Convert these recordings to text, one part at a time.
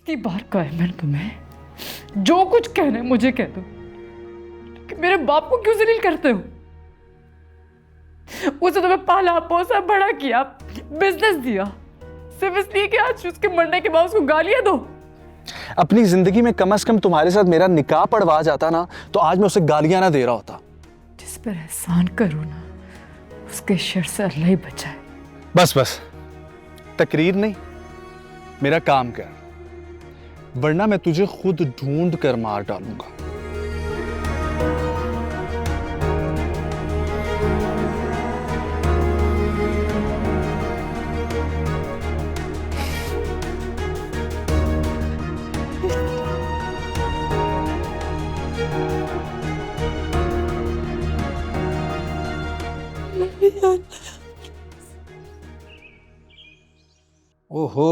कितनी बार कहा है मैंने तुम्हें, जो कुछ कहना है मुझे कह दो, कि मेरे बाप को क्यों जलील करते हो? उसे तुम्हें पाला पोसा बड़ा किया, बिजनेस दिया, सिर्फ इसलिए कि आज उसके मरने के बाद उसको गालियां दो। अपनी जिंदगी में कम से कम तुम्हारे साथ मेरा निकाह पढ़वा जाता ना, तो आज मैं उसे गालियां ना दे रहा होता। जिस पर एहसान करो ना, उसके शर से अल्लाह ही बचाए। बस बस, तकरीर नहीं, मेरा काम कर, वरना मैं तुझे खुद ढूंढ कर मार डालूंगा। ओहो,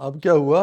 अब क्या हुआ?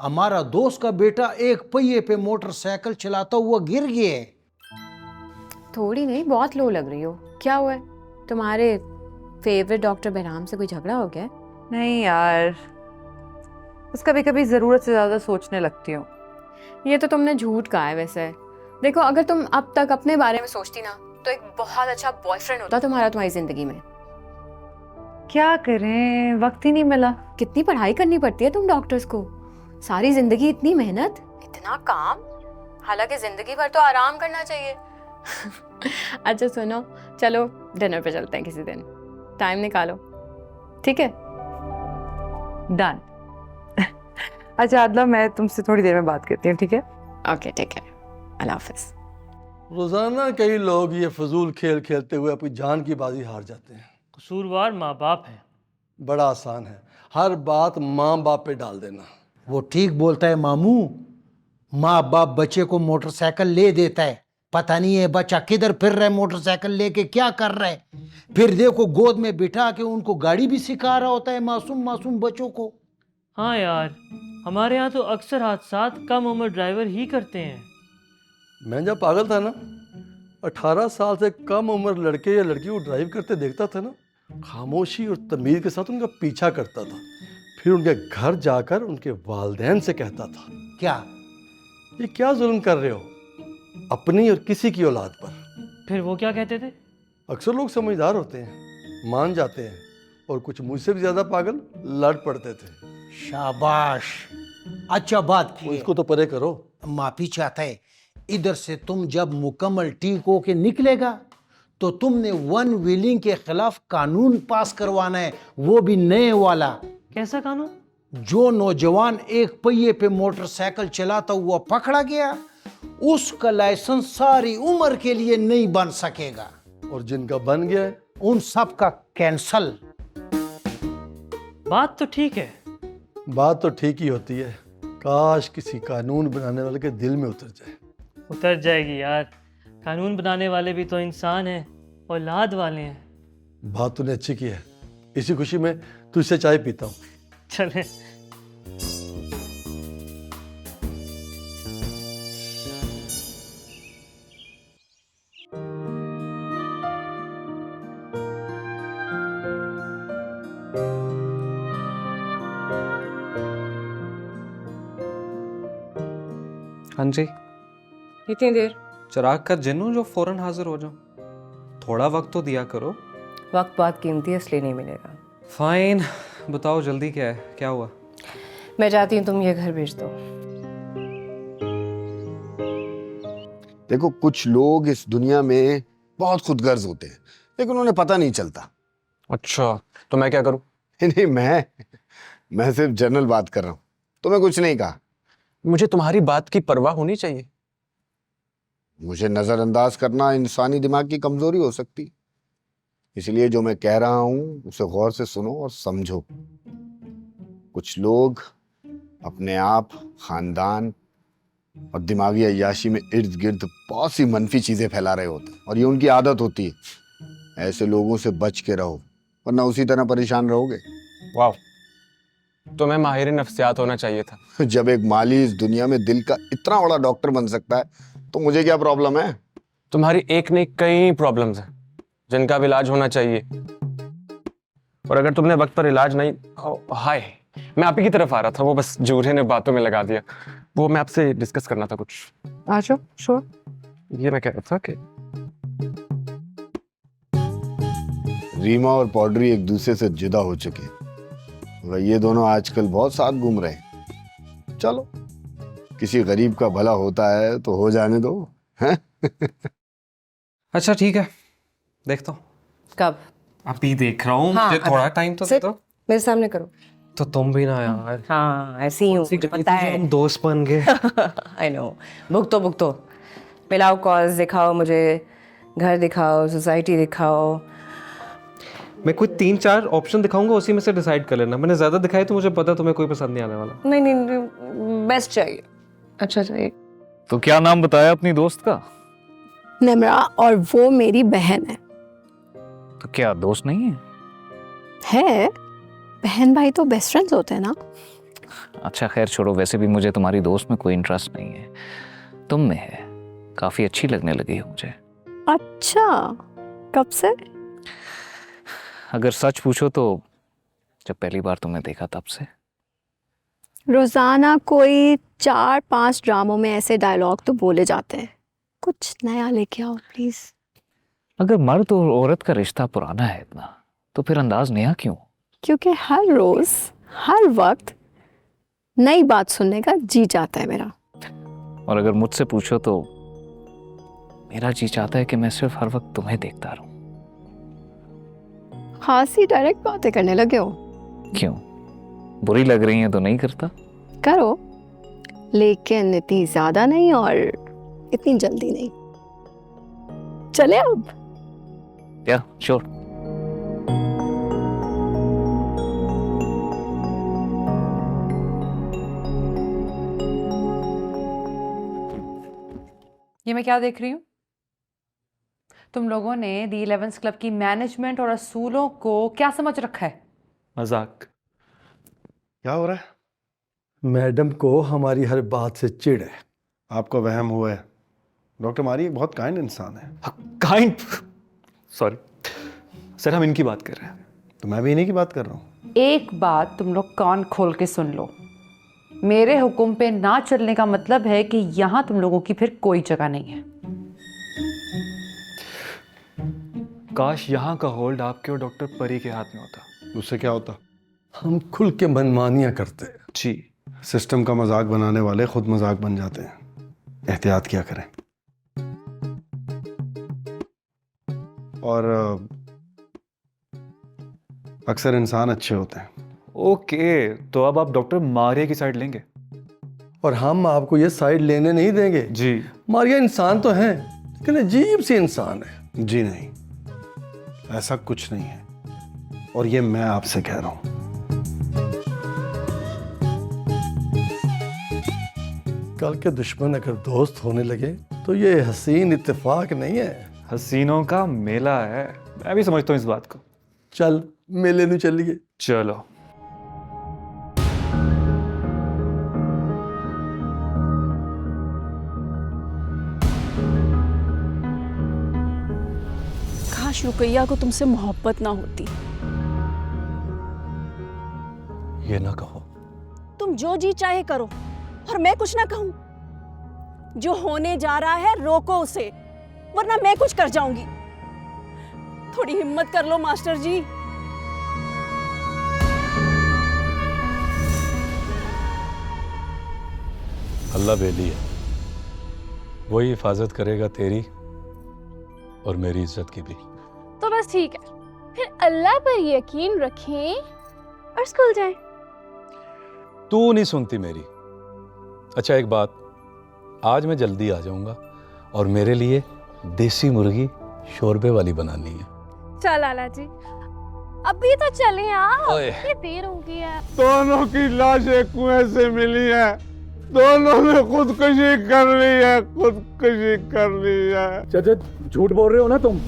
हमारा दोस्त का बेटा एक पहिए पे मोटरसाइकिल चलाता हुआ गिर गया है। थोड़ी नहीं, बहुत लो लग रही हो। क्या हुआ है? तुम्हारे फेवरेट डॉक्टर बहराम से कोई झगड़ा हो गया है? नहीं यार, बस कभी कभी ज़रूरत से ज़्यादा सोचने लगती हूँ। ये तो तुमने झूठ कहा है वैसे। देखो, अगर तुम अब तक अपने बारे में सोचती ना, तो एक बहुत अच्छा बॉयफ्रेंड होता तुम्हारा तुम्हारी जिंदगी में। क्या करें, वक्त ही नहीं मिला। कितनी पढ़ाई करनी पड़ती है तुम डॉक्टर्स को, सारी जिंदगी इतनी मेहनत, इतना काम, हालांकि जिंदगी भर तो आराम करना चाहिए। अच्छा सुनो, चलो डिनर पे चलते हैं किसी दिन, टाइम निकालो, ठीक है? डन। अच्छा आदला, मैं तुमसे थोड़ी देर में बात करती हूँ, ठीक है? ओके, ठीक है, अल्लाह हाफिज। रोजाना कई लोग ये फजूल खेल खेलते हुए अपनी जान की बाजी हार जाते हैं। कसूरवार माँ बाप हैं। बड़ा आसान है, हर बात माँ बाप पे डाल देना। वो ठीक बोलता है मामू, माँ बाप बच्चे को मोटरसाइकिल ले देता है, पता नहीं है बच्चा किधर फिर रहा है, मोटरसाइकिल लेके क्या कर रहा है, फिर देखो गोद में बिठा के उनको गाड़ी भी सिखा रहा होता है मासूम मासूम बच्चों को। हाँ यार, हमारे यहाँ तो अक्सर हादसात कम उम्र ड्राइवर ही करते हैं। मैं जब पागल था ना, 18 साल से कम उम्र लड़के या लड़की को ड्राइव करते देखता था ना, खामोशी और तमीज़ के साथ उनका पीछा करता था, फिर उनके घर जाकर उनके वालिदैन से कहता था, क्या ये क्या जुल्म कर रहे हो अपनी और किसी की औलाद पर। फिर वो क्या कहते थे? अक्सर लोग समझदार होते हैं, मान जाते हैं, और कुछ मुझसे भी ज़्यादा पागल लड़ पड़ते थे। शाबाश, अच्छा बात की। इसको तो परे करो। माफी चाहता है, इधर से तुम जब मुकम्मल ठीक होके निकलेगा तो तुमने वन व्हीलिंग के खिलाफ कानून पास करवाना है, वो भी नए वाला। कैसा कानून? जो नौजवान एक पहिए पे मोटरसाइकिल चलाता हुआ पकड़ा गया, उसका लाइसेंस सारी उम्र के लिए नहीं बन सकेगा, और जिनका बन गया है उन सब का कैंसल। बात तो ठीक है। बात तो ठीक ही होती है, काश किसी कानून बनाने वाले के दिल में उतर जाए। उतर जाएगी यार, कानून बनाने वाले भी तो इंसान हैं, औलाद वाले हैं। बात तूने अच्छी की है, इसी खुशी में तुझसे चाय पीता हूँ। चले। हाँ जी, कितनी देर? चिराग का जिन हूँ जो फौरन हाजिर हो जाऊँ। थोड़ा वक्त तो दिया करो। वक्त बहुत कीमती है, इसलिए नहीं मिलेगा। फाइन, बताओ जल्दी क्या है, क्या हुआ? मैं चाहती हूँ तुम ये घर भेज दो। देखो, कुछ लोग इस दुनिया में बहुत खुदगर्ज होते हैं, लेकिन उन्हें पता नहीं चलता। अच्छा, तो मैं क्या करूँ? नहीं, मैं सिर्फ जनरल बात कर रहा हूँ, तुम्हें कुछ नहीं कहा। मुझे तुम्हारी बात की परवाह होनी चाहिए। मुझे नजरअंदाज करना इंसानी दिमाग की कमजोरी हो सकती, इसलिए जो मैं कह रहा हूं उसे गौर से सुनो और समझो। कुछ लोग अपने आप, खानदान और दिमागी अय्याशी में इर्द गिर्द बहुत सी मनफी चीजें फैला रहे होते हैं, और ये उनकी आदत होती है। ऐसे लोगों से बच के रहो, वरना उसी तरह परेशान रहोगे। वाह, तुम्हें माहिर नफ्सियात होना चाहिए था। जब एक माली इस दुनिया में दिल का इतना बड़ा डॉक्टर बन सकता है तो मुझे क्या प्रॉब्लम है? तुम्हारी एक नहीं कई प्रॉब्लम्स हैं जिनका अब इलाज होना चाहिए, और अगर तुमने वक्त पर इलाज नहीं। हाय, मैं आप ही की तरफ आ रहा था, वो बस जूरे ने बातों में लगा दिया। वो मैं आपसे डिस्कस करना था कुछ। आ जाओ, श्योर। ये मैं कह रहा था कि रीमा और पॉडरी एक दूसरे से जुदा हो चुके हैं, वह ये दोनों आजकल बहुत साथ घूम रहे हैं। चलो, किसी गरीब का भला होता है तो हो जाने दो, हैं? अच्छा ठीक है, देखता हूँ। कब? अभी देख रहा हूँ। हाँ, मुझे थोड़ा टाइम तो दे दो। मेरे सामने करो। तो तुम भी ना यार। हाँ, ऐसे ही हूँ, पता है। हम दोस्त बन गए। I know. भुगतो मिलाओ, कॉल्स दिखाओ मुझे, घर दिखाओ, सोसाइटी दिखाओ। मैं कोई 3-4 ऑप्शन दिखाऊंगा, उसी में से डिसाइड कर लेना। मैंने ज्यादा दिखाए तो मुझे पता तुम्हें कोई पसंद नहीं आने वाला। नहीं, बेस्ट चाहिए, अच्छा चाहिए। तो क्या नाम बताया अपनी दोस्त का? निम्रा, और वो मेरी बहन है। तो क्या दोस्त नहीं है? है, बहन भाई तो बेस्ट फ्रेंड्स होते हैं ना। अच्छा खैर छोड़ो, वैसे भी मुझे तुम्हारी दोस्त में कोई इंटरेस्ट नहीं है, तुम में है। काफी अच्छी लगने लगी हो मुझे। अच्छा, कब से? अगर सच पूछो तो जब पहली बार तुम्हें देखा तब से। रोजाना कोई 4-5 ड्रामों में ऐसे डायलॉग तो बोले जाते हैं, कुछ नया लेके आओ प्लीज। अगर मर्द और औरत का रिश्ता पुराना है इतना, तो फिर अंदाज नया क्यों? क्योंकि हर रोज हर वक्त नई बात सुनने का जी चाहता है मेरा। और अगर मुझसे पूछो तो मेरा जी चाहता है कि मैं सिर्फ हर वक्त तुम्हें देखता रहूं। खासी डायरेक्ट बातें करने लगे हो। क्यों, बुरी लग रही हैं तो नहीं करता? करो, लेकिन इतनी ज्यादा नहीं और इतनी जल्दी नहीं। चले अब? या श्योर। ये मैं क्या देख रही हूँ? तुम लोगों ने दी 11th क्लब की मैनेजमेंट और असूलों को क्या समझ रखा है? मजाक। क्या हो रहा है? मैडम को हमारी हर बात से चिढ़ है। आपको वहम हुआ है। डॉक्टर मारी एक बहुत काइंड इंसान है। काइंड? सॉरी सर, हम इनकी बात कर रहे हैं। तो मैं भी इन्हीं की बात कर रहा हूँ। एक बात तुम लोग कान खोल के सुन लो, मेरे हुक्म पे ना चलने का मतलब है कि यहां तुम लोगों की फिर कोई जगह नहीं है। काश यहाँ का होल्ड आपके और डॉक्टर परी के हाथ में होता। उससे क्या होता? हम खुल के मनमानियां करते हैं जी। सिस्टम का मजाक बनाने वाले खुद मजाक बन जाते हैं। एहतियात किया करें। और अक्सर इंसान अच्छे होते हैं। ओके, तो अब आप डॉक्टर मारिया की साइड लेंगे? और हम आपको ये साइड लेने नहीं देंगे जी। मारिया इंसान तो है, लेकिन अजीब सी इंसान है। जी नहीं, ऐसा कुछ नहीं है, और ये मैं आपसे कह रहा हूं। कल के दुश्मन अगर दोस्त होने लगे तो ये हसीन इत्तेफाक नहीं है। हसीनों का मेला है, मैं भी समझता हूँ इस बात को। चल मेले में चलिए। चलो। काश रुकैया को तुमसे मोहब्बत ना होती। ये ना कहो। तुम जो जी चाहे करो और मैं कुछ ना कहूं। जो होने जा रहा है रोको उसे, वरना मैं कुछ कर जाऊंगी। थोड़ी हिम्मत कर लो मास्टर जी। अल्लाह बेली है, वही हिफाजत करेगा तेरी और मेरी इज्जत की भी। तो बस ठीक है, फिर अल्लाह पर यकीन रखें और स्कूल जाएं। तू नहीं सुनती मेरी। अच्छा एक बात, आज मैं जल्दी आ जाऊंगा और मेरे लिए देसी मुर्गी शोरबे वाली बनानी है। चल लाला जी, अभी तो चले आप, ओए। ये देर हो गई है। दोनों की लाशें कुएं से मिली है, दोनों ने खुदकुशी कर ली है, खुदकुशी कर ली है। चाचा झूठ बोल रहे हो ना तुम?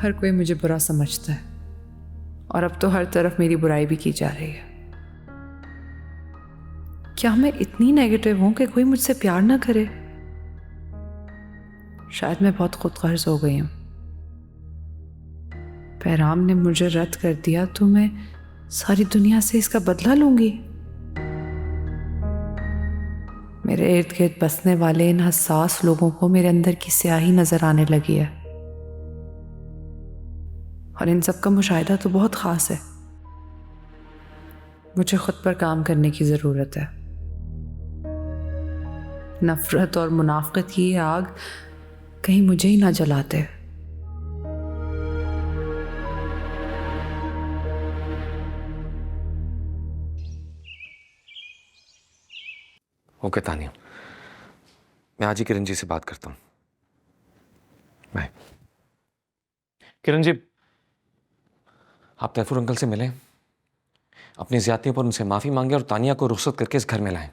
हर कोई मुझे बुरा समझता है और अब तो हर तरफ मेरी बुराई भी की जा रही है। क्या मैं इतनी नेगेटिव हूं कि कोई मुझसे प्यार ना करे? शायद मैं बहुत खुदगर्ज हो गई हूं। पैराम ने मुझे रद्द कर दिया तो मैं सारी दुनिया से इसका बदला लूंगी। मेरे इर्द गिर्द बसने वाले इन हसास लोगों को मेरे अंदर की स्याही नजर आने लगी है और इन सब का मुशाहिदा तो बहुत खास है। मुझे खुद पर काम करने की जरूरत है। नफरत और मुनाफिकत की ये आग कहीं मुझे ही ना जलाते। ओके तानिया, मैं आज ही किरण जी से बात करता हूँ। बाय। किरण जी, आप तैफूर अंकल से मिलें, अपनी ज्यादतियों पर उनसे माफी मांगे और तानिया को रुखसत करके इस घर में लाएं।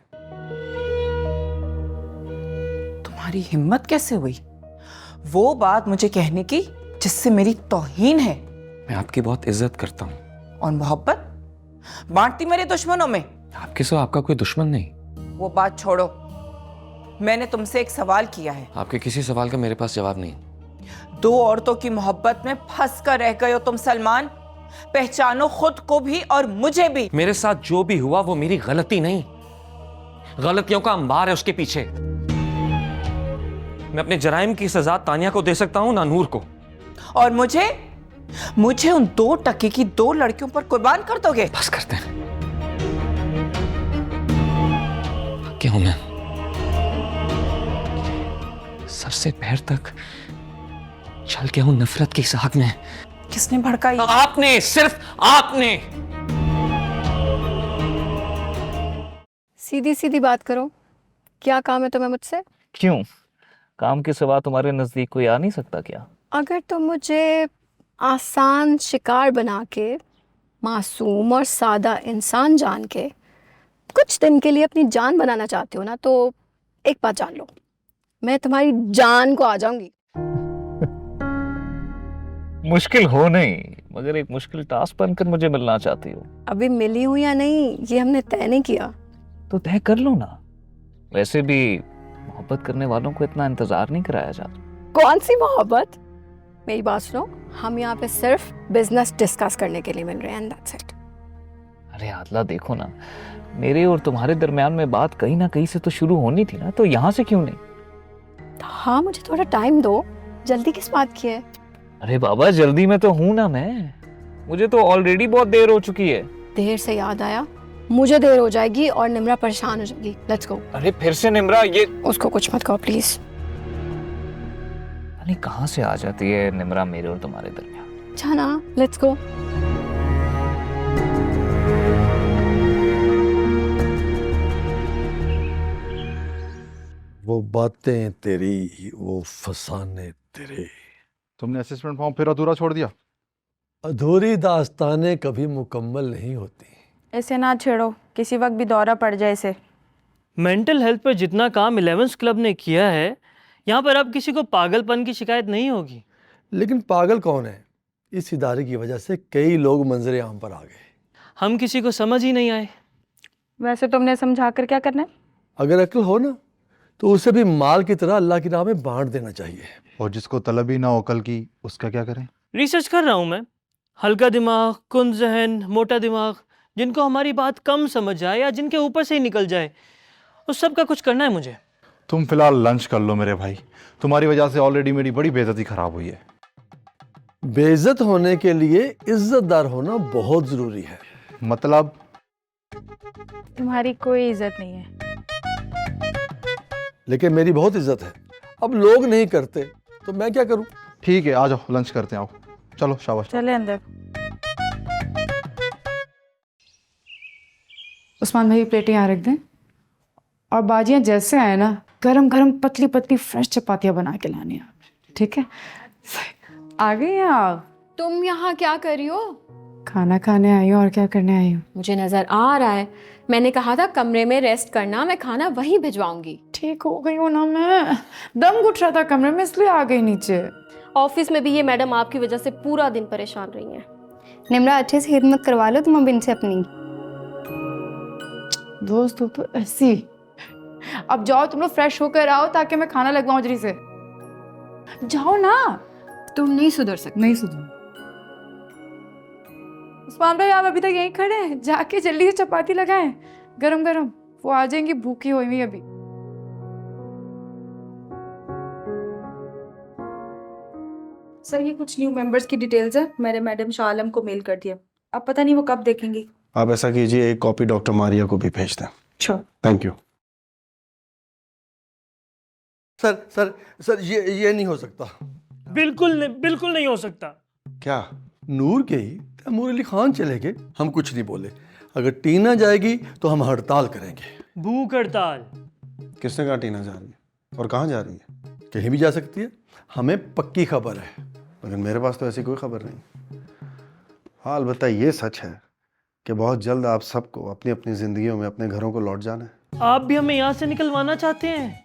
तुम्हारी हिम्मत कैसे हुई वो बात मुझे कहने की जिससे मेरी तौहीन है? मैं आपकी बहुत इज्जत करता हूँ। और मोहब्बत बांटती मेरे दुश्मनों में। आपके सिवा आपका कोई दुश्मन नहीं। वो बात छोड़ो, मैंने तुमसे एक सवाल किया है। आपके किसी सवाल का मेरे पास जवाब नहीं। दो औरतों की मोहब्बत में फंस कर रह गए हो तुम सलमान। पहचानो खुद को भी और मुझे भी। मेरे साथ जो भी हुआ वो मेरी गलती नहीं, गलतियों का अंबार है उसके पीछे। मैं अपने जराइम की सजा तानिया को दे सकता हूं, ना नूर को। और मुझे उन 2 टके की 2 लड़कियों पर कुर्बान कर दोगे? बस करते हैं। क्या हूं मैं? सर से पैर तक चल के हूं नफरत की साग में। किसने भड़काई? आपने, सिर्फ आपने। सीधी सीधी बात करो, क्या काम है तुम्हें मुझसे? क्यों? काम के सिवा तुम्हारे नजदीक कोई आ नहीं सकता क्या? अगर तुम मुझे आसान शिकार बना के मासूम और सादा इंसान जान के कुछ दिन के लिए अपनी जान बनाना चाहते हो ना, तो एक बात जान लो, मैं तुम्हारी जान को आ जाऊंगी। मुश्किल हो नहीं, मगर एक मुश्किल टास्क बनकर मुझे मिलना चाहती हो। अभी मिली हूं या नहीं ये हमने तय नहीं किया। तो तय कर लो ना। वैसे भी मोहब्बत करने वालों को इतना इंतजार नहीं कराया जाता। कौन सी मोहब्बत? मेरी बात सुनो, हम यहाँ पे सिर्फ बिजनेस डिस्कस करने के लिए मिल रहे हैं एंड दैट्स इट। अरे आदला देखो ना, मेरे और तुम्हारे दरमियान में बात कहीं ना कहीं से तो शुरू होनी थी ना, तो यहाँ से क्यों नहीं? हाँ, मुझे थोड़ा टाइम दो, जल्दी किस बात की है? अरे बाबा, जल्दी में तो हूं ना मैं, मुझे तो ऑलरेडी बहुत देर हो चुकी है। देर से याद आया, मुझे देर हो जाएगी और निम्रा परेशान हो जाएगी। Let's go. अरे फिर से निम्रा, ये उसको कुछ मत कहो प्लीज। नहीं, कहाँ से आ जाती है निम्रा मेरे और तुम्हारे दरमियान? जाना, लेट्स गो। वो बातें तेरी, वो फसाने तेरे। तुमने असेसमेंट फॉर्म फिर अधूरा छोड़ दिया। अधूरी दास्तानें कभी मुकम्मल नहीं होती। ऐसे ना छेड़ो, किसी वक्त भी दौरा पड़ जाए इसे। मेंटल हेल्थ पर जितना काम 11th क्लब ने किया है, यहाँ पर अब किसी को पागलपन की शिकायत नहीं होगी। लेकिन पागल कौन है? इस इदारे की वजह से कई लोग मंजरे आम पर आ गए। हम किसी को समझ ही नहीं आए। वैसे तुमने समझा कर क्या करना है? अगर अक्ल हो ना, तो उसे भी माल की तरह अल्लाह की राह में बांट देना चाहिए। और जिसको तलब ही ना हो अकल की, उसका क्या करें? रिसर्च कर रहा हूँ मैं। हल्का दिमाग, कुंद जहन, मोटा दिमाग, जिनको हमारी बात कम समझ आए या जिनके ऊपर से ही निकल जाए, उस सब का कुछ करना है मुझे। तुम फिलहाल लंच कर लो मेरे भाई, तुम्हारी वजह से ऑलरेडी मेरी बड़ी बेइज्जती खराब हुई है। बेइज्जत होने के लिए इज्जतदार होना बहुत जरूरी है। मतलब? तुम्हारी कोई इज्जत नहीं है। लेकिन मेरी बहुत इज्जत है। अब लोग नहीं करते तो मैं क्या करूं? ठीक है, आ जाओ लंच करते हैं। आओ, चलो शाबाश। चले अंदर। उस्मान भाई प्लेटें यहाँ रख दें, और बाजियाँ जैसे आए ना, गरम गरम पतली पतली फ्रेश चपातियाँ बना के लानी है, ठीक है? आ गई हैं आप? तुम यहाँ क्या कर रही हो? खाना खाने आई हूँ, और क्या करने आई हूँ? मुझे नजर आ रहा है, मैंने कहा था कमरे में रेस्ट करना, मैं खाना वहीं भिजवाऊंगी। ठीक हो गई हूँ ना मैं, दम घुट रहा था कमरे में इसलिए आ गई नीचे। ऑफिस में भी ये मैडम आपकी वजह से पूरा दिन परेशान रही हैं। निम्रा अच्छे से खिदमत करवा लो तुम अब इनसे अपनी। दोस्त हो तो ऐसी। अब जाओ तुम लोग फ्रेश होकर आओ ताकि मैं खाना लगवाऊं जल्दी से। जाओ ना। तुम नहीं सुधर सकते। नहीं सुधर। उस्मान भाई आप अभी तक यहीं खड़े हैं, जाके जल्दी से चपाती लगाएं गरम गरम, वो आ जाएंगी भूखी हुई हुई अभी। सर ये कुछ न्यू मेंबर्स की डिटेल्स है, मैंने मैडम शाह आलम को मेल कर दिया, अब पता नहीं वो कब देखेंगी। आप ऐसा कीजिए, एक कॉपी डॉक्टर मारिया को भी भेज दें। Sure. Thank you. Sir sir sir ये नहीं हो सकता। बिल्कुल नहीं हो सकता। क्या नूर के ही तैमूर अली खान चले गए? हम कुछ नहीं बोले। अगर टीना जाएगी तो हम हड़ताल करेंगे। भूख हड़ताल? किसने कहा टीना जा रही है? और कहाँ जा रही है? कहीं भी जा सकती है, हमें पक्की खबर है। लेकिन मेरे पास तो ऐसी कोई खबर नहीं। हाँ अलबत्ता ये सच है कि बहुत जल्द आप सबको अपनी अपनी जिंदगियों में अपने घरों को लौट जाना है। आप भी हमें यहाँ से निकलवाना चाहते हैं?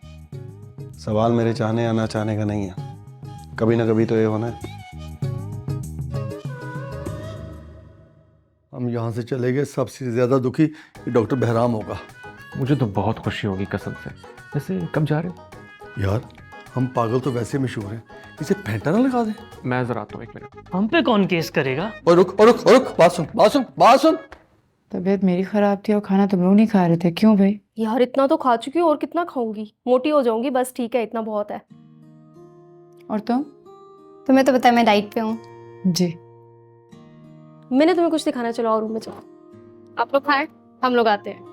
सवाल मेरे चाहने या ना चाहने का नहीं है, कभी ना कभी तो ये होना है। हम यहाँ से चले गए, सबसे ज्यादा दुखी डॉक्टर बहराम होगा। मुझे तो बहुत खुशी होगी कसम से। वैसे कब जा रहे हो? यार हम पागल तो वैसे मशहूर हैं, इसे फेंटा ना लगा दे। मैं जरा आता हूँ, 1 मिनट। हम पे कौन केस करेगा? और रुक, बात सुन। तबीयत मेरी खराब थी और खाना तुम लोग नहीं खा रहे थे, क्यों भाई? यार इतना तो खा चुकी हूँ, और कितना खाऊंगी? मोटी हो जाऊंगी, बस ठीक है, इतना बहुत है। और तुम? तुम्हें तो पता है मैं डाइट पे हूँ। जी। मैंने तुम्हें कुछ दिखाना, चलो और रूम में चलो। आप लोग खाएं, हम लोग आते हैं।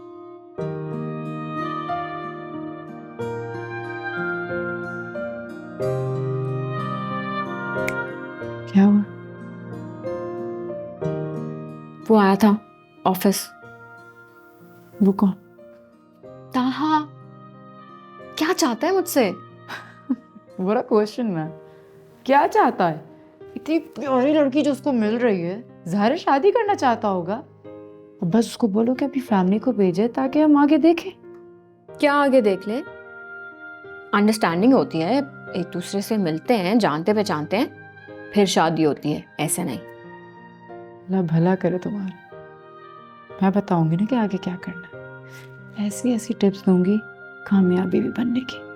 क्या हुआ? वो आया था ऑफिस। वो कौन? ताहा। क्या चाहता है मुझसे? बड़ा क्वेश्चन मैम, क्या चाहता है? इतनी प्यारी लड़की जो उसको मिल रही है, ज़ाहिर है शादी करना चाहता होगा। अब बस उसको बोलो कि अपनी फैमिली को भेजे ताकि हम आगे देखें। क्या आगे देख ले? अंडरस्टैंडिंग होती है, एक दूसरे से मिलते हैं, जानते पहचानते हैं, फिर शादी होती है, ऐसे नहीं। अल्लाह भला करे तुम्हारा। मैं बताऊंगी ना कि आगे क्या करना है, ऐसी ऐसी टिप्स दूंगी कामयाबी भी बनने की।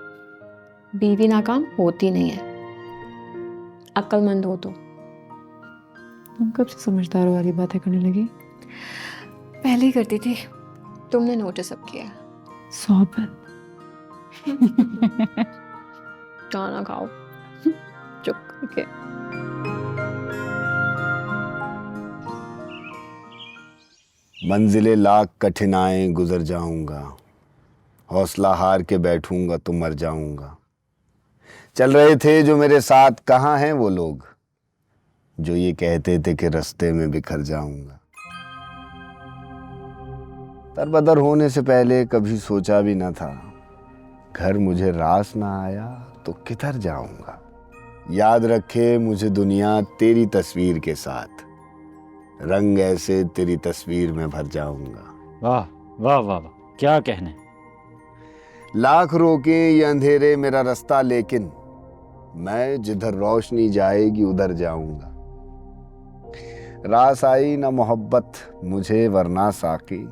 बीवी नाकाम होती नहीं है, अक्लमंद हो तो। तुम कब से समझदार वाली बातें करने लगी? पहले ही करती थी, तुमने नोटिस अब किया। सोहबत। खाना खाओ चुप करके। मंजिले लाख कठिनाई गुजर जाऊंगा, हौसला हार के बैठूंगा तो मर जाऊंगा। चल रहे थे जो मेरे साथ, कहाँ हैं वो लोग जो ये कहते थे कि रास्ते में बिखर जाऊंगा। तरबदर होने से पहले कभी सोचा भी न था, घर मुझे रास ना आया तो किधर जाऊंगा। याद रखे मुझे दुनिया तेरी तस्वीर के साथ, रंग ऐसे तेरी तस्वीर में भर जाऊंगा। वाह वाह वाह वाह, क्या कहने। लाख रोके ये अंधेरे मेरा रास्ता, लेकिन मैं जिधर रोशनी जाएगी उधर जाऊंगा। रास आई ना मोहब्बत मुझे वरना साकी,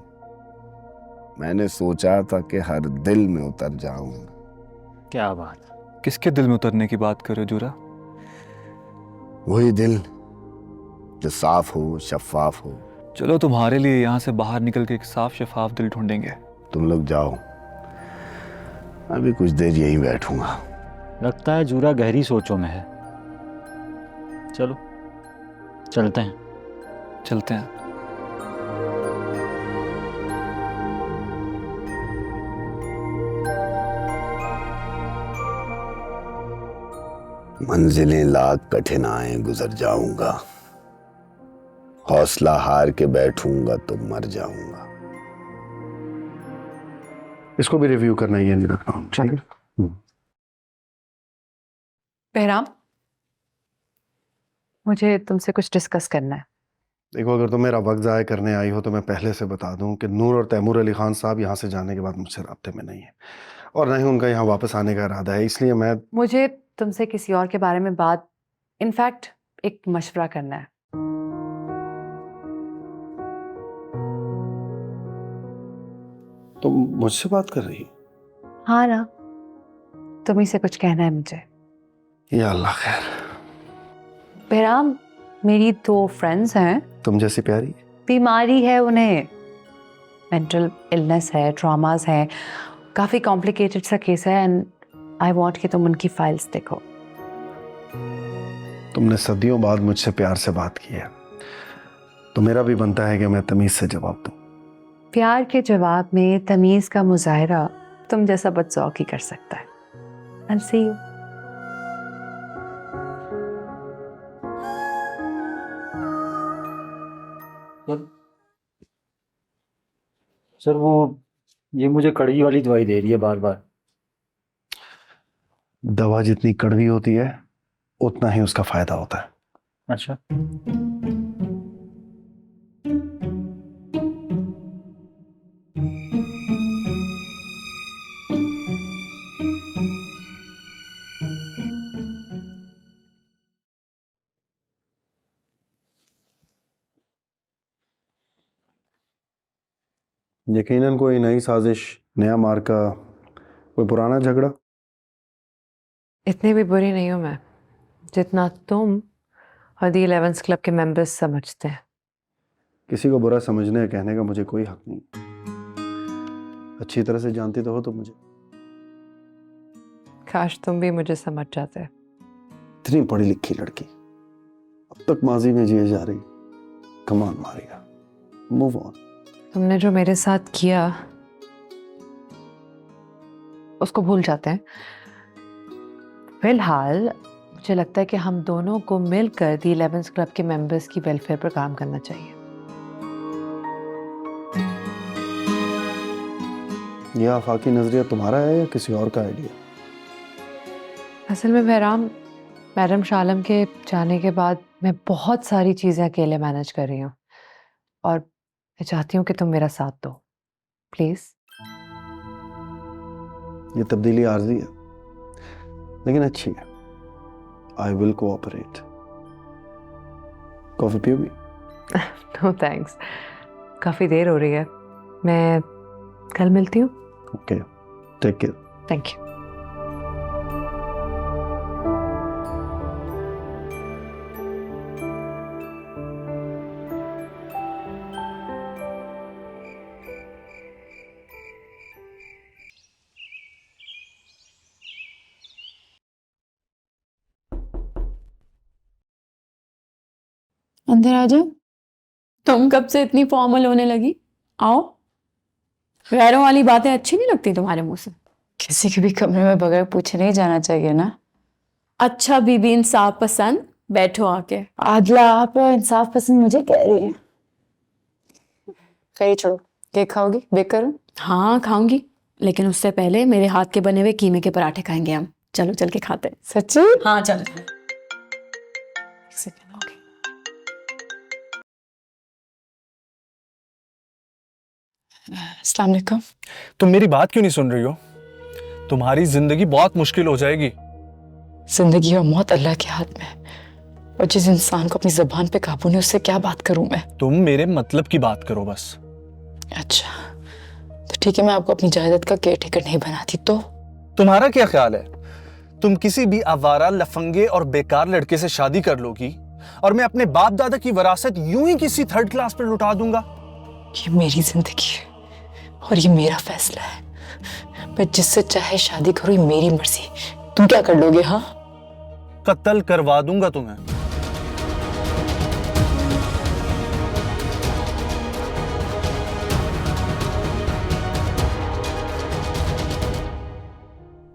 मैंने सोचा था कि हर दिल में उतर जाऊंगा। क्या बात। किसके दिल में उतरने की बात कर रहे हो जूरा? वही दिल जो साफ हो, शफाफ हो। चलो तुम्हारे लिए यहाँ से बाहर निकल के एक साफ शफाफ दिल ढूंढेंगे। तुम लोग जाओ, अभी कुछ देर यहीं बैठूंगा। लगता है जूरा गहरी सोचों में है। चलो चलते हैं। चलते हैं। मंजिलें लाख कठिनाई गुजर जाऊंगा, हौसला हार के बैठूंगा तो मर जाऊंगा। इसको भी रिव्यू करना ही है, नहीं रखना। ठीक है। बहराम, मुझे तुमसे कुछ डिस्कस करना है। देखो, अगर तुम मेरा वक्त ज़ाया करने आई हो तो मैं पहले से बता दूं कि नूर और तैमूर अली खान साहब यहाँ से जाने के बाद मुझसे राब्ते में नहीं है, और न ही उनका यहाँ वापस आने का इरादा है। इसलिए मैं मुझे तुमसे किसी और के बारे में बात इनफैक्ट एक मशवरा करना है। तुम मुझसे बात कर रही हो? हाँ ना, तुम्हीं से कुछ कहना है मुझे। या अल्लाह खैर। बहराम, मेरी 2 फ्रेंड्स हैं, तुम जैसी प्यारी। बीमारी है उन्हें, मेंटल इलनेस है, ट्रॉमास है, काफ़ी कॉम्प्लिकेटेड सा केस है एंड आई वांट कि तुम उनकी फाइल्स देखो। तुमने सदियों बाद मुझसे प्यार से बात की है, तो मेरा भी बनता है कि मैं तमीज से जवाब दूं। प्यार के जवाब में तमीज़ का मुजाहरा तुम जैसा बदज़ौक ही कर सकता है। I'll see you. सर वो ये मुझे कड़वी वाली दवाई दे रही है बार बार। दवा जितनी कड़वी होती है उतना ही उसका फायदा होता है। अच्छा, यकीनन कोई नई साजिश, नया मार्का, कोई पुराना झगड़ा। इतनी भी बुरी नहीं हूँ मैं जितना तुम और दी 11th क्लब के मेंबर्स समझते हैं। किसी को बुरा समझने या कहने का मुझे कोई हक नहीं। अच्छी तरह से जानती तो हो तुम मुझे। काश तुम भी मुझे समझ जाते। इतनी पढ़ी लिखी लड़की अब तक माजी में जिए जा रही। कमान मारेगा, मूव ऑन। तुमने जो मेरे साथ किया उसको भूल जाते हैं। फिलहाल मुझे लगता है कि हम दोनों को मिलकर दी 11th क्लब के मेंबर्स की वेलफेयर पर काम करना चाहिए। यह आफाकी नजरिया तुम्हारा है या किसी और का आइडिया? असल में बहराम, मैडम शालम के जाने के बाद मैं बहुत सारी चीज़ें अकेले मैनेज कर रही हूँ और मैं चाहती हूँ कि तुम मेरा साथ दो प्लीज। ये तब्दीली आर्जी है लेकिन अच्छी है। I will cooperate. कॉफी पियोगी? नो थैंक्स, काफ़ी देर हो रही है। मैं कल मिलती हूँ। Okay, take care. Thank you. अंदर आ जाओ। तुम कब से इतनी फॉर्मल होने लगी? आओ। गैरों वाली बातें अच्छी नहीं लगती तुम्हारे मुंह से? किसी के भी कमरे में बगैर पूछे नहीं जाना चाहिए ना। अच्छा बीबी इंसाफ पसंद, बैठो आके। आदला आप इंसाफ पसंद मुझे कह रही है। खैर छोड़ो, केक खाओगी? बेक करूं? हाँ खाऊंगी, लेकिन उससे पहले मेरे हाथ के बने हुए कीमे के पराठे खाएंगे हम। चलो चल के खाते हैं। सच्ची? हाँ चलो। अस्सलाम वालेकुम। तुम मेरी बात क्यों नहीं सुन रही हो? तुम्हारी जिंदगी बहुत मुश्किल हो जाएगी। जिंदगी और मौत अल्लाह के हाथ में है, और जिस इंसान को अपनी जुबान पे काबू नहीं उससे क्या बात करूं मैं? तुम मेरे मतलब की बात करो बस। अच्छा तो ठीक है, मैं आपको अपनी जायदाद का केयरटेकर नहीं बनाती तो? तुम्हारा क्या ख्याल है, तुम किसी भी आवारा, लफंगे और बेकार लड़के से शादी कर लोगी और मैं अपने बाप दादा की विरासत यूं ही किसी 3rd क्लास पर लुटा दूंगा? ये मेरी जिंदगी है और ये मेरा फैसला है। मैं जिससे चाहे शादी करूं, ये मेरी मर्जी। तुम क्या कर लोगे? हाँ, कत्ल करवा दूंगा तुम्हें।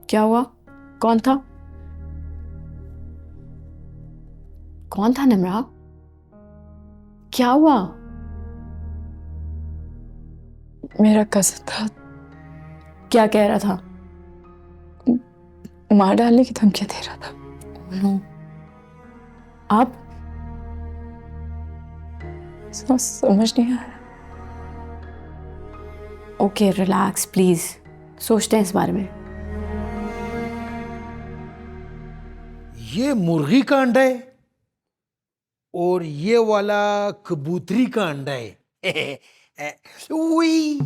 क्या हुआ? कौन था? कौन था निम्रा? क्या हुआ? मेरा कज़न था। क्या कह रहा था? मार डालने की धमकी दे रहा था। आप? समझ नहीं आ रहा। ओके रिलैक्स प्लीज, सोचते हैं इस बारे में। ये मुर्गी का अंडा है और ये वाला कबूतरी का अंडा है। उई,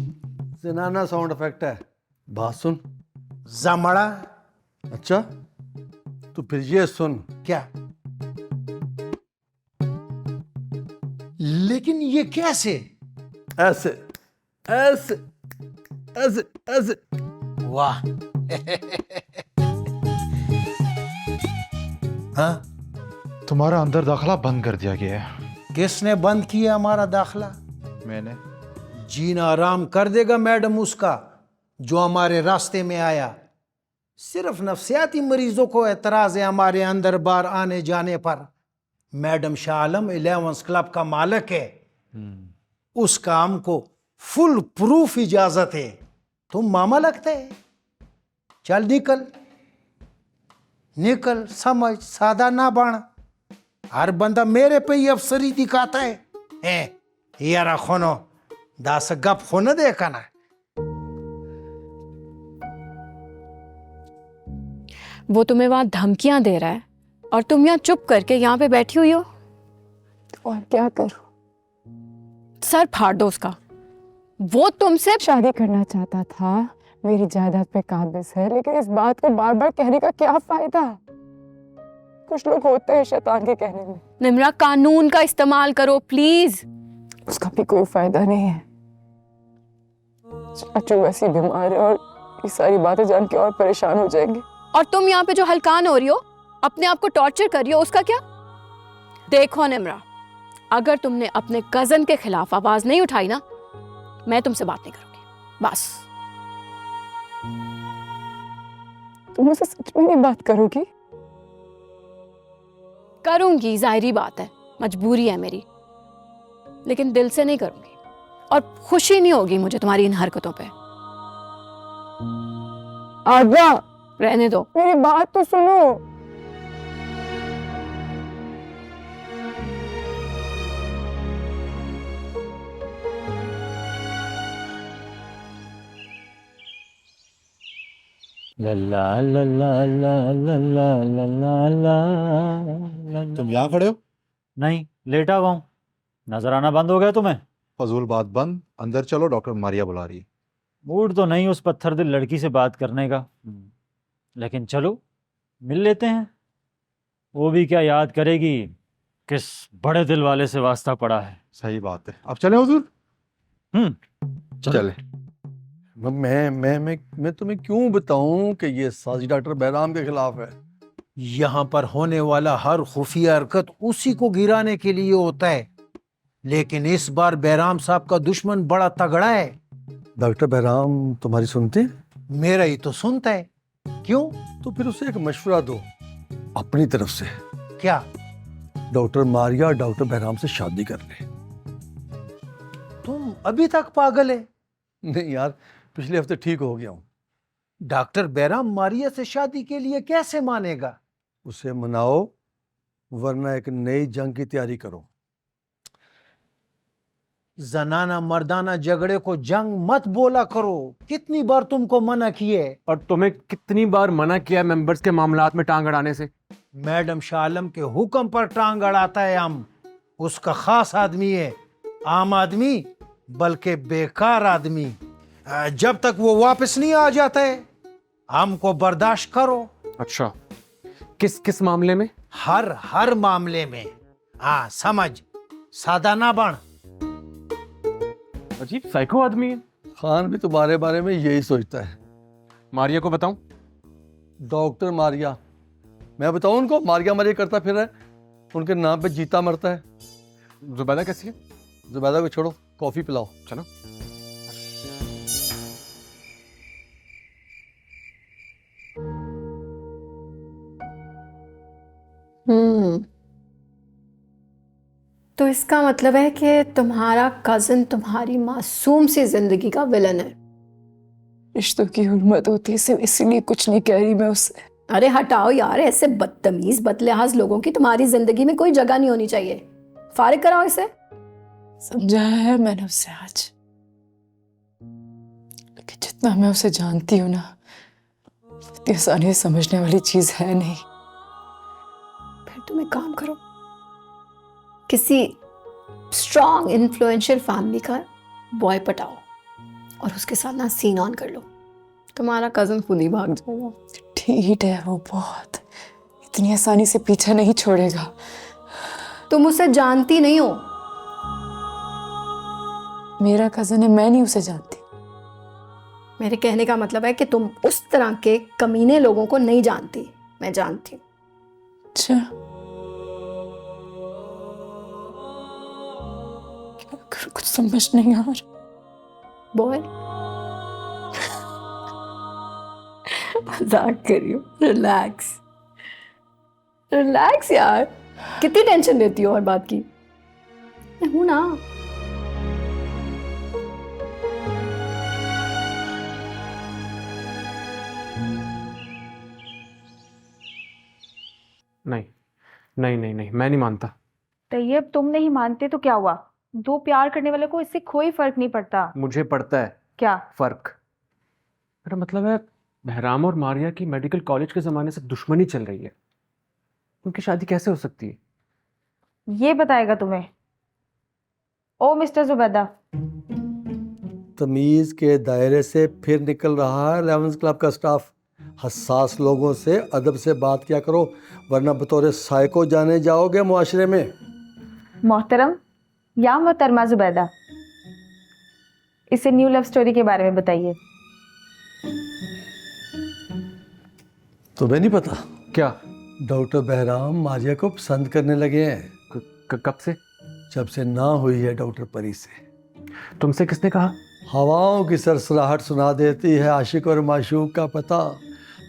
जनाना साउंड इफेक्ट है। बात सुन। जमड़ा। अच्छा, तो फिर ये सुन। क्या? लेकिन ये कैसे? ऐसे ऐसे ऐसे ऐसे। वाह। हाँ? तुम्हारा अंदर दाखला बंद कर दिया गया है। किसने बंद किया हमारा दाखला? मैंने। जीना आराम कर देगा मैडम उसका जो हमारे रास्ते में आया। सिर्फ नफ्सियाती मरीजों को एतराज है हमारे अंदर बार आने जाने पर। मैडम शाह आलम 11 क्लब का मालिक है। उस काम को फुल प्रूफ इजाजत है। तुम मामा लगते है। चल निकल निकल, समझ सादा ना बन। हर बंदा मेरे पे ही अफसरी दिखाता है। यारा खोनो दास गप खोने देखा ना। वो तुम्हें वहां धमकियां दे रहा है और तुम यहाँ चुप करके यहाँ पे बैठी हुई हो। और क्या करूं? सर फाड़ दो उसका। वो तुमसे शादी करना चाहता था, मेरी जायदाद पे काबिज है, लेकिन इस बात को बार बार कहने का क्या फायदा? कुछ लोग होते हैं शैतान के कहने में। निम्रा, कानून का इस्तेमाल करो प्लीज। उसका भी कोई फायदा नहीं है। चाचू वैसी बीमार है और ये सारी बातें जान के और परेशान हो जाएंगे। और तुम यहाँ पे जो हलकान हो रही हो, अपने आप को टॉर्चर कर रही हो, उसका क्या? देखो निम्रा, अगर तुमने अपने कजन के खिलाफ आवाज नहीं उठाई ना, मैं तुमसे बात नहीं करूंगी। बस। तुम मुझसे सच में नहीं बात करोगी? करूंगी, जाहिरी बात है, मजबूरी है मेरी, लेकिन दिल से नहीं करूंगी। और खुशी नहीं होगी मुझे तुम्हारी इन हरकतों पे। आजा, रहने दो। मेरी बात तो सुनो। लल्ला लल्ला लल्ला लल्ला लल्ला। तुम यहाँ खड़े हो? नहीं, लेटा हुआ हूँ। नजर आना बंद हो गया तुम्हें? फजूल बात बंद, अंदर चलो, डॉक्टर मारिया बुला रही है। मूड तो नहीं उस पत्थर दिल लड़की से बात करने का, लेकिन चलो मिल लेते हैं। वो भी क्या याद करेगी किस बड़े दिल वाले से वास्ता पड़ा है। सही बात है। अब चले हुजूर? चले। मैं तुम्हें क्यों बताऊं कि ये साजिश डॉक्टर बहराम के खिलाफ है। यहाँ पर होने वाला हर खुफिया हरकत उसी को गिराने के लिए होता है, लेकिन इस बार बहराम साहब का दुश्मन बड़ा तगड़ा है। डॉक्टर बहराम तुम्हारी सुनते? मेरा ही तो सुनता है। क्यों? तो फिर उसे एक मशवरा दो अपनी तरफ से। क्या? डॉक्टर मारिया डॉक्टर बहराम से शादी कर ले। तुम अभी तक पागल है? नहीं यार, पिछले हफ्ते ठीक हो गया हूँ। डॉक्टर बहराम मारिया से शादी के लिए कैसे मानेगा? उसे मनाओ, वरना एक नई जंग की तैयारी करो। जनाना मर्दाना झगड़े को जंग मत बोला करो। कितनी बार तुमको मना किए? और तुम्हें कितनी बार मना किया मेंबर्स के मामलात में टांग अड़ाने से? मैडम शाह आलम के हुक्म पर टांग अड़ाता है हम। उसका खास आदमी है, आम आदमी बल्कि बेकार आदमी। जब तक वो वापस नहीं आ जाता है हमको बर्दाश्त करो। अच्छा, किस किस मामले में? हर मामले में। हाँ समझ, सादा ना बन। अजीब साइको आदमी है। खान भी तुम्हारे बारे में यही सोचता है। मारिया को बताऊं? डॉक्टर मारिया, मैं बताऊं उनको? मारिया मारिया करता फिर है, उनके नाम पे जीता मरता है। जुबैदा कैसी है? जुबैदा को छोड़ो, कॉफी पिलाओ। चलो। तो इसका मतलब है कि तुम्हारा कजन तुम्हारी मासूम सी जिंदगी का विलन है। रिश्तों की हुर्मत होती है, सिर्फ इसीलिए कुछ नहीं कह रही मैं उससे। अरे हटाओ यार, ऐसे बदतमीज बदलिहाज लोगों की तुम्हारी जिंदगी में कोई जगह नहीं होनी चाहिए। फारिग कराओ इसे। समझाया है मैंने उससे आज, लेकिन जितना मैं उसे जानती हूँ ना, इतनी आसानी से समझने वाली चीज है नहीं। फिर तुम एक काम करो, किसी स्ट्रॉन्ग इन्फ्लुएंशियल फैमिली का बॉय पटाओ और उसके साथ ना सीन ऑन कर लो, तुम्हारा कजन खुद ही भाग जाएगा। ठीक है, वो बहुत इतनी आसानी से पीछा नहीं छोड़ेगा। तुम उसे जानती नहीं हो। मेरा कजन है, मैं नहीं उसे जानती। मेरे कहने का मतलब है कि तुम उस तरह के कमीने लोगों को नहीं जानती, मैं जानती हूँ। अच्छा, क्या करूं, कुछ समझ नहीं आ रहा। बॉय मजाक कर रही हूँ, रिलैक्स रिलैक्स यार, कितनी टेंशन लेती हो हर बात की। मैं हूं ना। नहीं नहीं नहीं नहीं, मैं नहीं मानता। तैयब, तुम नहीं मानते तो क्या हुआ? दो प्यार करने वाले को इससे कोई फर्क नहीं पड़ता। मुझे पड़ता है। क्या फर्क? मेरा मतलब है बहराम और मारिया की मेडिकल कॉलेज के ज़माने से दुश्मनी चल रही है, उनकी शादी कैसे हो सकती है? ये बताएगा तुम्हें? ओ मिस्टर जुबैदा, तमीज़ के दायरे से फिर निकल रहा है 11th क्लब का स्टाफ। हसास लोगों से अदब से बात किया करो, वरना बतौर साइको जाने जाओगे मुआशरे में। मोहतरम या मोहतरमा जुबैदा, इसे न्यू लव स्टोरी के बारे में बताइए। तुम्हें नहीं पता? क्या? डॉक्टर बहराम मारिया को पसंद करने लगे हैं। कब से? जब से ना हुई है डॉक्टर परी से। तुमसे किसने कहा? हवाओं की सरसराहट सुना देती है आशिक और माशूक का पता,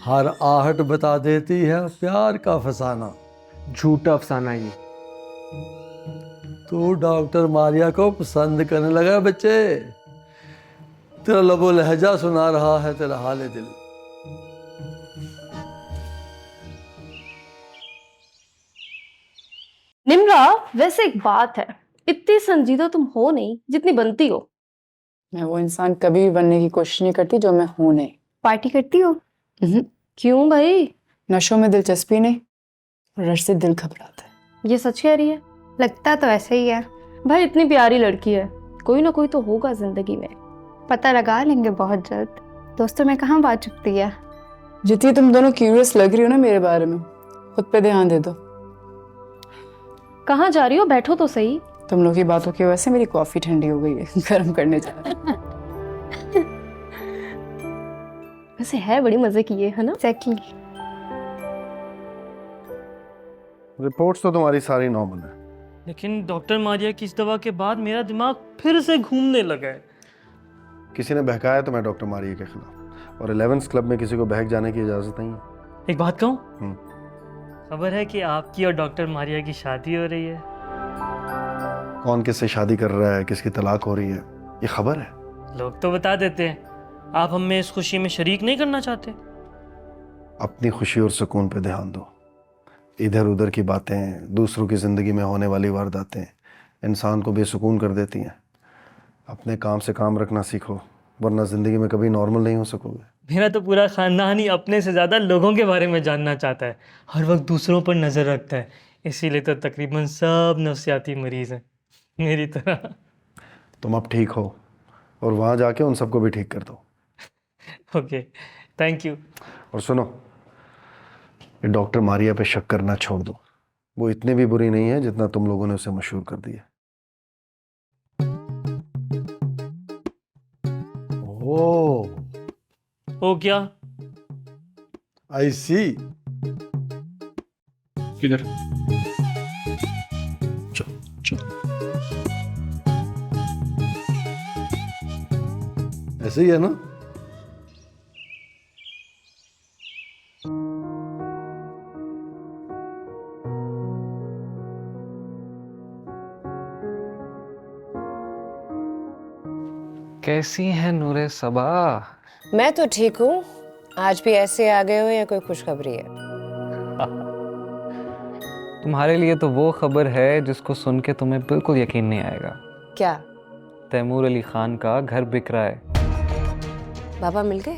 हर आहट बता देती है प्यार का फसाना। झूठा अफसाना ये। तू डॉक्टर मारिया को पसंद करने लगा बच्चे, तेरा लबो लहजा सुना रहा है तेरा हाल दिल। निम्रा, वैसे एक बात है, इतनी संजीदा तुम हो नहीं जितनी बनती हो। मैं वो इंसान कभी भी बनने की कोशिश नहीं करती जो मैं हूं नहीं। पार्टी करती हो? क्यों भाई? नशों में दिलचस्पी नहीं, रश से दिल घबराता है। ये सच कह रही है? लगता तो ऐसे ही है। भाई इतनी प्यारी लड़की है, कोई ना कोई तो होगा जिंदगी में। पता लगा लेंगे बहुत जल्द। दोस्तों में कहाँ बात चुकती है। जितनी तुम दोनों क्यूरियस लग रही हो ना मेरे बारे में, खुद पे ध्यान दे दो। कहाँ जा रही हो? बैठो तो सही। तुम लोग की बातों की वजह से मेरी कॉफी ठंडी हो गई है, गर्म करने जा रहा है। वैसे है बड़ी मजे की है ना? एग्जैक्टली। रिपोर्ट्स तो तुम्हारी सारी नॉर्मल है, लेकिन डॉक्टर मारिया की इस दवा के बाद मेरा दिमाग फिर से घूमने लगा है। किसी ने बहकाया तो मैं डॉक्टर मारिया के खिलाफ, और 11th क्लब में किसी को बहक जाने की इजाजत नहीं है। एक बात कहूँ, खबर है कि आपकी और डॉक्टर मारिया की शादी हो रही है। कौन किससे शादी कर रहा है, किसकी तलाक हो रही है, ये खबर है? लोग तो बता देते हैं। आप हमें इस खुशी में शरीक नहीं करना चाहते? अपनी खुशी और सुकून पे ध्यान दो। इधर उधर की बातें, दूसरों की ज़िंदगी में होने वाली वारदातें इंसान को बेसुकून कर देती हैं। अपने काम से काम रखना सीखो, वरना ज़िंदगी में कभी नॉर्मल नहीं हो सकोगे। मेरा तो पूरा ख़ानदान ही अपने से ज़्यादा लोगों के बारे में जानना चाहता है, हर वक्त दूसरों पर नज़र रखता है। इसीलिए तो तकरीबन सब नफ्सियाती मरीज़ हैं मेरी तरह। तुम अब ठीक हो, और वहाँ जाके उन सबको भी ठीक कर दो। Okay, thank you. और सुनो, ये डॉक्टर मारिया पे शक करना छोड़ दो। वो इतनी भी बुरी नहीं है जितना तुम लोगों ने उसे मशहूर कर दिया। ओ क्या? आई सी। किधर? ऐसे ही है ना? कैसी है नूरे सबा? मैं तो ठीक हूँ। आज भी ऐसे आ गए हो या कोई खुशखबरी है? तुम्हारे लिए तो वो खबर है जिसको सुन के तुम्हें बिल्कुल यकीन नहीं आएगा। क्या? तैमूर अली खान का घर बिक रहा है। बाबा मिल गए?